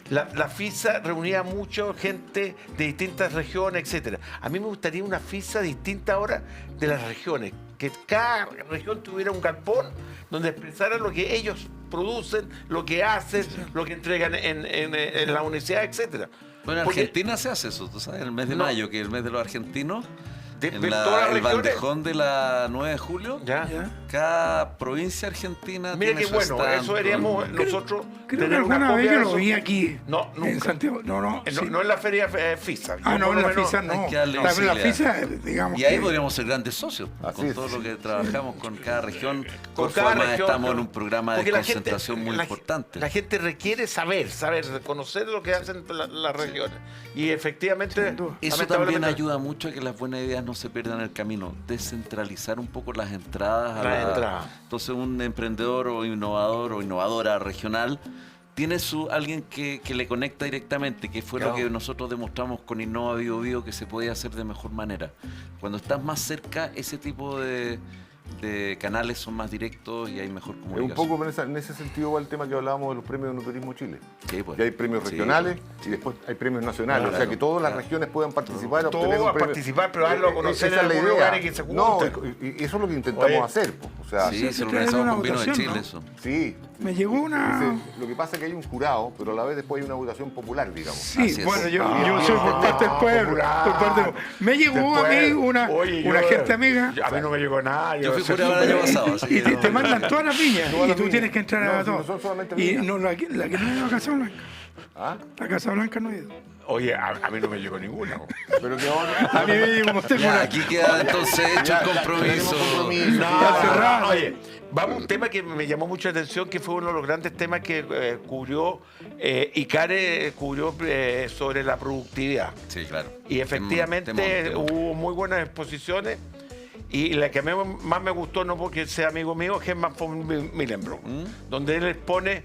La FISA reunía a mucha gente de distintas regiones, etcétera. A mí me gustaría una FISA distinta ahora de las regiones, que cada región tuviera un galpón donde expresara lo que ellos producen, lo que hacen, lo que entregan en la universidad, etcétera. Bueno, en Argentina se hace eso, tú sabes, el mes de mayo, que es el mes de los argentinos. En el bandejón de la 9 de julio, cada provincia argentina mira tiene qué bueno, stand. eso haríamos nosotros. Creo que alguna vez yo lo vi aquí. No, nunca. En Santiago. No en la feria FISA. No, en la FISA no. La FISA, digamos. Y ahí podríamos ser grandes socios, con todo lo que trabajamos con cada región. Por forma estamos en un programa de concentración muy importante. La gente requiere saber, conocer lo que hacen las regiones. Y efectivamente... Eso también ayuda mucho a que las buenas ideas no se pierdan en el camino. Descentralizar un poco las entradas. Entonces un emprendedor o innovador o innovadora regional tiene alguien que le conecta directamente, que fue lo que nosotros demostramos con Innova Bio Bio, que se podía hacer de mejor manera. Cuando estás más cerca, ese tipo de canales son más directos y hay mejor comunicación. Un poco en ese sentido va el tema que hablábamos de los premios de Noturismo Chile. Sí, pues. Ya hay premios regionales y después hay premios nacionales. O sea, que todas las regiones puedan participar. Todos a participar, pero darlo a conocer en algún lugar y que se junten. No, y eso es lo que intentamos hacer. O sea, se organizamos con Vino de Chile, eso. Sí. Me llegó una... Lo que pasa es que hay un jurado, pero a la vez después hay una votación popular, digamos. Sí, bueno, yo soy por parte del pueblo. Me llegó a mí una gente amiga. A mí no me llegó nada. figuraba el año pasado. Y te mandan todas las viñas y tú tienes que entrar a todas. Y no, la que no ha ido a Casablanca. ¿Ah? A Casablanca no ha ido. Oye, a mí no me llegó ninguna. Pero que ahora... A mí me llegó como usted. Aquí queda entonces hecho el compromiso. Oye, vamos a un tema que me llamó mucho la atención, que fue uno de los grandes temas que cubrió Icare cubrió sobre la productividad. Sí, claro. Y efectivamente hubo muy buenas exposiciones. Y la que más me gustó, no porque sea amigo mío, es Herman von Millenbrock, donde él expone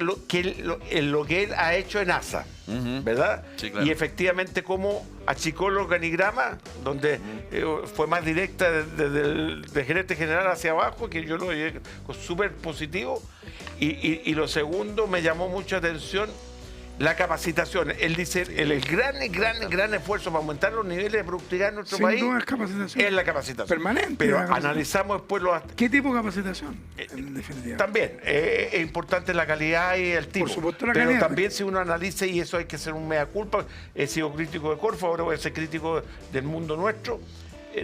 lo que él ha hecho en ASA, ¿verdad? Sí, claro. Y efectivamente cómo achicó el organigrama, donde fue más directa desde el gerente general hacia abajo, que yo lo vi súper positivo. Y lo segundo, me llamó mucha atención la capacitación. Él dice, el gran esfuerzo para aumentar los niveles de productividad en nuestro país es la capacitación. Permanente. Pero analizamos después ¿Qué tipo de capacitación? En definitiva. También es importante la calidad y el tipo. Por supuesto, la pero calidad. también si uno analiza, y eso hay que ser un mea culpa, he sido crítico de Corfo, ahora voy a ser crítico del mundo nuestro.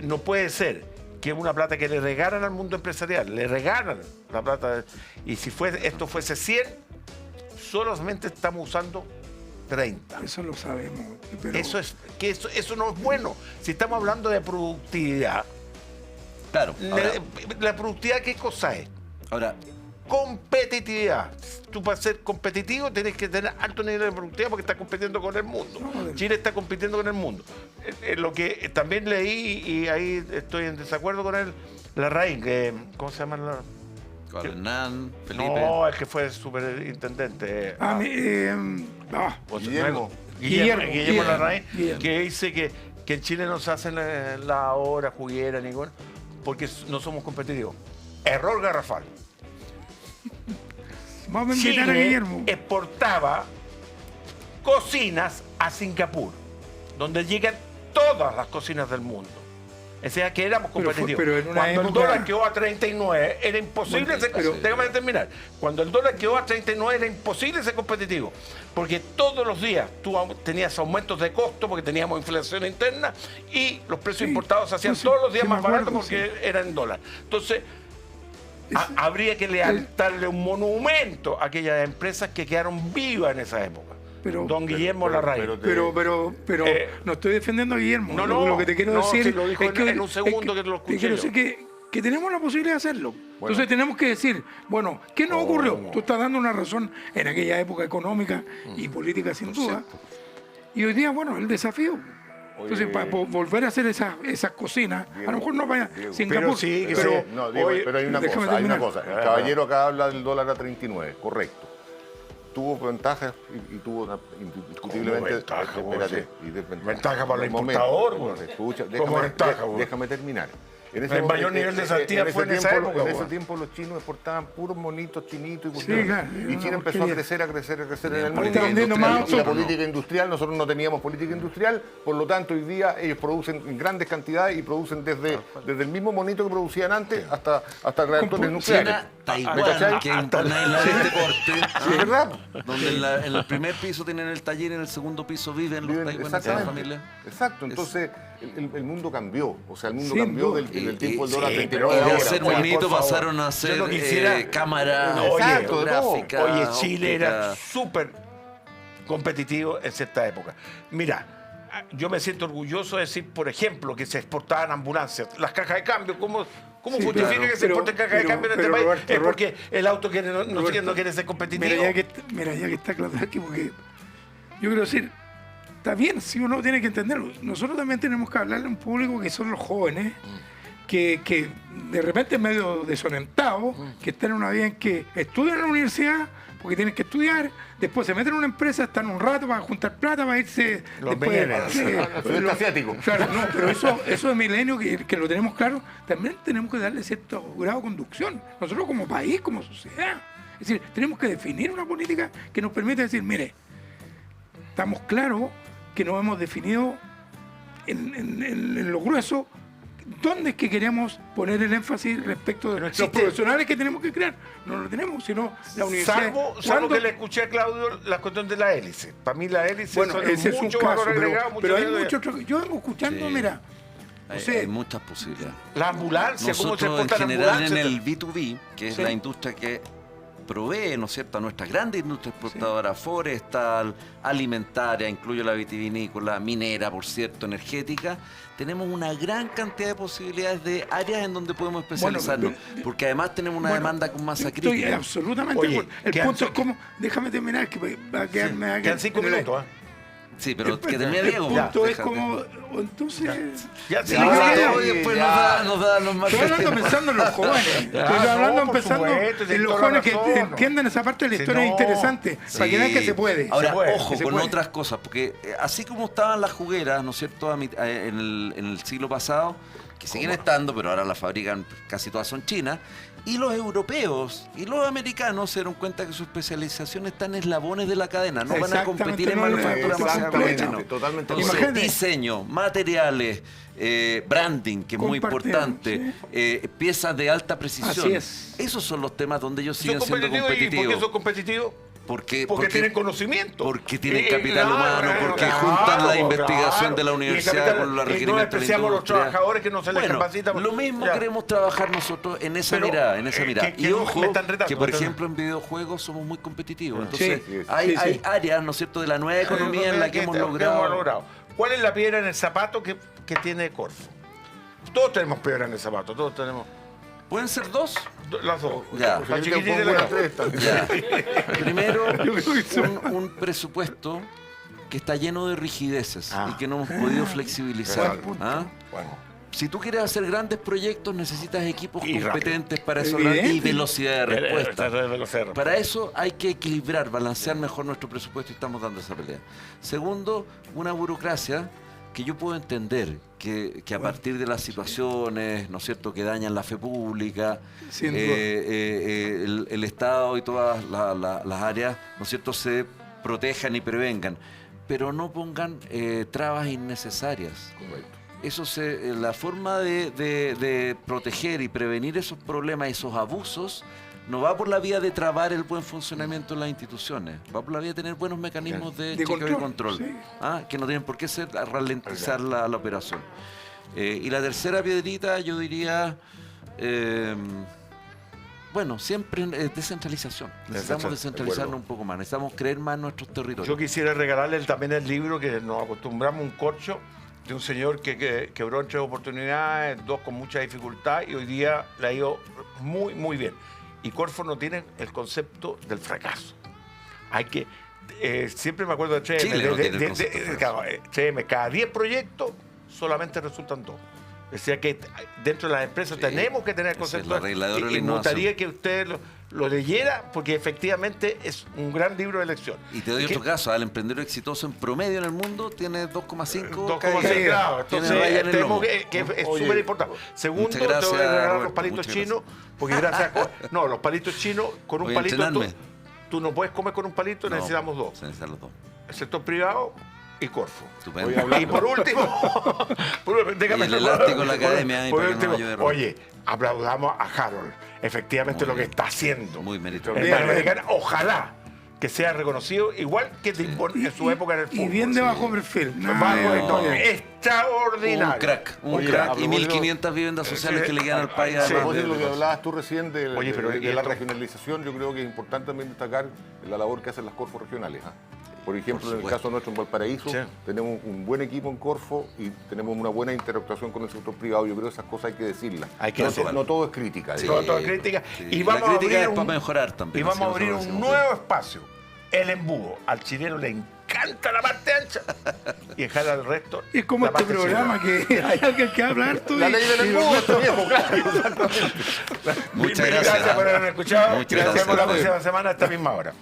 No puede ser que una plata que le regalan al mundo empresarial, le regalan la plata, y si esto fuese 100, solamente estamos usando 30. Eso lo sabemos. Pero... Eso no es bueno. Si estamos hablando de productividad, claro. La productividad, ¿qué cosa es? Ahora, competitividad. Tú para ser competitivo tienes que tener alto nivel de productividad porque estás compitiendo con el mundo. Chile está compitiendo con el mundo. Lo que también leí, y ahí estoy en desacuerdo con él, Larraín, ¿cómo se llama la...? Hernán, Felipe. No, el que fue superintendente. Guillermo Larraín, que dice que en Chile no se hacen la hora juguera ninguna, porque no somos competitivos. Error garrafal. Vamos a invitar a Guillermo. Exportaba cocinas a Singapur, donde llegan todas las cocinas del mundo. O sea, que éramos competitivos. Cuando el dólar quedó a 39, era imposible déjame terminar. Cuando el dólar quedó a 39, era imposible ser competitivo. Porque todos los días tú tenías aumentos de costo porque teníamos inflación interna y los precios importados se hacían todos los días más baratos porque eran en dólar. Entonces, habría que levantarle un monumento a aquellas empresas que quedaron vivas en esa época. Don Guillermo Larraín. Pero no estoy defendiendo a Guillermo. Lo que te quiero decir si lo dijo es que en un segundo que te lo escuché. Quiero decir que tenemos la posibilidad de hacerlo. Entonces tenemos que decir, bueno, ¿qué nos ocurrió? Tú estás dando una razón en aquella época económica y política sin duda. Y hoy día, bueno, el desafío. Entonces, para volver a hacer esas cocinas, a lo mejor no vaya Singapur. Pero hay una cosa. El caballero acá habla del dólar a 39, correcto. Tuvo ventajas y tuvo indiscutiblemente ventaja para el importador. Déjame terminar. El mayor nivel de salida fue en esa época. En ese tiempo los chinos exportaban puros monitos chinitos y China empezó a crecer en el mundo. Y la política industrial, nosotros no teníamos política industrial, por lo tanto hoy día ellos producen en grandes cantidades y producen desde el mismo monito que producían antes hasta reactores nucleares. Taiwán, que impone el deporte. Sí, es verdad. Donde en el primer piso tienen el taller y en el segundo piso viven los taiwaneses de la familia. Exacto, entonces el mundo cambió. O sea, el mundo cambió del tiempo del dólar 39. Y de hacer bonito pasaron a hacer cámara gráfica. Oye, Chile era súper competitivo en cierta época. Mira, yo me siento orgulloso de decir, por ejemplo, que se exportaban ambulancias, las cajas de cambio. ¿Cómo justifica que se exporten cajas de cambio en este país? Roberto, es porque el auto no quiere ser competitivo. Mira, ya que está claro aquí, porque yo quiero decir, está bien, si uno tiene que entenderlo. Nosotros también tenemos que hablarle a un público que son los jóvenes, que de repente medio desorientados, que están en una vida en que estudian en la universidad, porque tienen que estudiar, después se meten en una empresa, están un rato para juntar plata, para irse... Los millennials. Los asiáticos. Claro, no, pero eso de milenio, que lo tenemos claro, también tenemos que darle cierto grado de conducción. Nosotros como país, como sociedad. Es decir, tenemos que definir una política que nos permita decir, mire, estamos claros que nos hemos definido en lo grueso dónde es que queremos poner el énfasis respecto de los profesionales que tenemos que crear. No lo tenemos, sino la universidad. Salvo que le escuché a Claudio la cuestión de la hélice. Para mí la hélice ese es mucho un caso, valor agregado. Pero hay mucho otro. Yo vengo escuchando, mira, Hay muchas posibilidades. La ambulancia, ¿cómo se Nosotros, en exportan general, ambulancias? en el B2B, que es la industria que provee, ¿no es cierto?, a nuestras grandes industrias exportadoras, forestal, alimentaria, incluyo la vitivinícola, minera, por cierto, energética, tenemos una gran cantidad de posibilidades de áreas en donde podemos especializarnos, porque además tenemos una demanda con masa crítica. Estoy absolutamente de acuerdo. El punto es cómo, déjame terminar, que va a quedarme... Quedan 5 minutos, Sí, pero que termine Diego. El punto es como, entonces... Después nos da los más. Estoy hablando pensando en los jóvenes. Estoy hablando pensando en los jóvenes que entiendan esa parte de la historia interesante, para que vean que se puede. Ahora, ojo con otras cosas, porque así como estaban las jugueras, ¿no es cierto?, en el siglo pasado, que siguen estando, pero ahora las fabrican, casi todas son chinas, y los europeos y los americanos se dieron cuenta que su especialización está en eslabones de la cadena, no van a competir en manufactura masiva con los chinos. Entonces, diseño, materiales, branding, que es muy importante, piezas de alta precisión. Así es. Esos son los temas donde ellos siguen siendo competitivos. ¿Y por qué son competitivos? Porque tienen conocimiento. Porque tienen capital humano, porque juntan la investigación de la universidad con los requerimientos de la industria. No despreciamos a los trabajadores que no se les capacita. Lo mismo queremos trabajar nosotros en esa mirada, Y ojo, que por ejemplo en videojuegos somos muy competitivos. Entonces hay áreas, ¿no es cierto?, de la nueva economía en la que hemos logrado. ¿Cuál es la piedra en el zapato que tiene Corfo? Todos tenemos piedra en el zapato, todos tenemos... ¿Pueden ser dos? Las dos. Ya. Ya. Primero, un presupuesto que está lleno de rigideces y que no hemos podido flexibilizar. Si tú quieres hacer grandes proyectos, necesitas equipos competentes para eso y velocidad de respuesta. Para eso hay que equilibrar, balancear mejor nuestro presupuesto y estamos dando esa pelea. Segundo, una burocracia que yo puedo entender que a partir de las situaciones, ¿no es cierto?, que dañan la fe pública, el Estado y todas las áreas, ¿no es cierto?, se protejan y prevengan, pero no pongan trabas innecesarias. Correcto. La forma de proteger y prevenir esos problemas, esos abusos, no va por la vía de trabar el buen funcionamiento de las instituciones, va por la vía de tener buenos mecanismos de chequeo y control, que no tienen por qué ser a ralentizar la operación. Y la tercera piedrita, yo diría, siempre descentralización. Necesitamos descentralizarnos un poco más, necesitamos creer más en nuestros territorios. Yo quisiera regalarle también el libro que nos acostumbramos, un corcho de un señor que quebró en 3 oportunidades, 2 con mucha dificultad, y hoy día le ha ido muy, muy bien. Y Corfo no tiene el concepto del fracaso. Hay que... siempre me acuerdo de TM. Cada 10 proyectos solamente resultan 2. Decía que dentro de las empresas tenemos que tener el concepto. Y me gustaría que usted lo leyera, porque efectivamente es un gran libro de lección. Y te doy otro caso, el emprendedor exitoso en promedio en el mundo tiene 2,5. 2,6 grados. Entonces tenemos que es súper importante. Segundo, te voy a regalar los palitos chinos, porque gracias a... No, los palitos chinos, con un palito... Tú no puedes comer con un palito, necesitamos 2. Necesitan los 2. El sector privado y Corfo. Estupendo. Y por último, y el elástico en la academia. Oye, aplaudamos a Harold. Efectivamente lo que está haciendo. Muy meritorio. Ojalá que sea reconocido, igual que en su época en el fútbol. Y bien de bajo perfil. Extraordinario. Un crack. Y 1.500 viviendas sociales que le quedan al país. Además de lo que hablabas tú recién de la regionalización, yo creo que es importante también destacar la labor que hacen las Corfos regionales. Por ejemplo, en el caso nuestro en Valparaíso, tenemos un buen equipo en Corfo y tenemos una buena interactuación con el sector privado. Yo creo que esas cosas hay que decirlas. No todo es crítica. No todo es crítica. Y vamos a abrir para mejorar también. Y vamos a abrir un nuevo espacio, el embudo. Al chileno le encanta la parte ancha y dejar al resto. Es como este programa que hay alguien que habla harto. La ley del embudo, viejo, claro. Muchas gracias por haberme escuchado. Nos vemos la próxima semana a esta misma hora.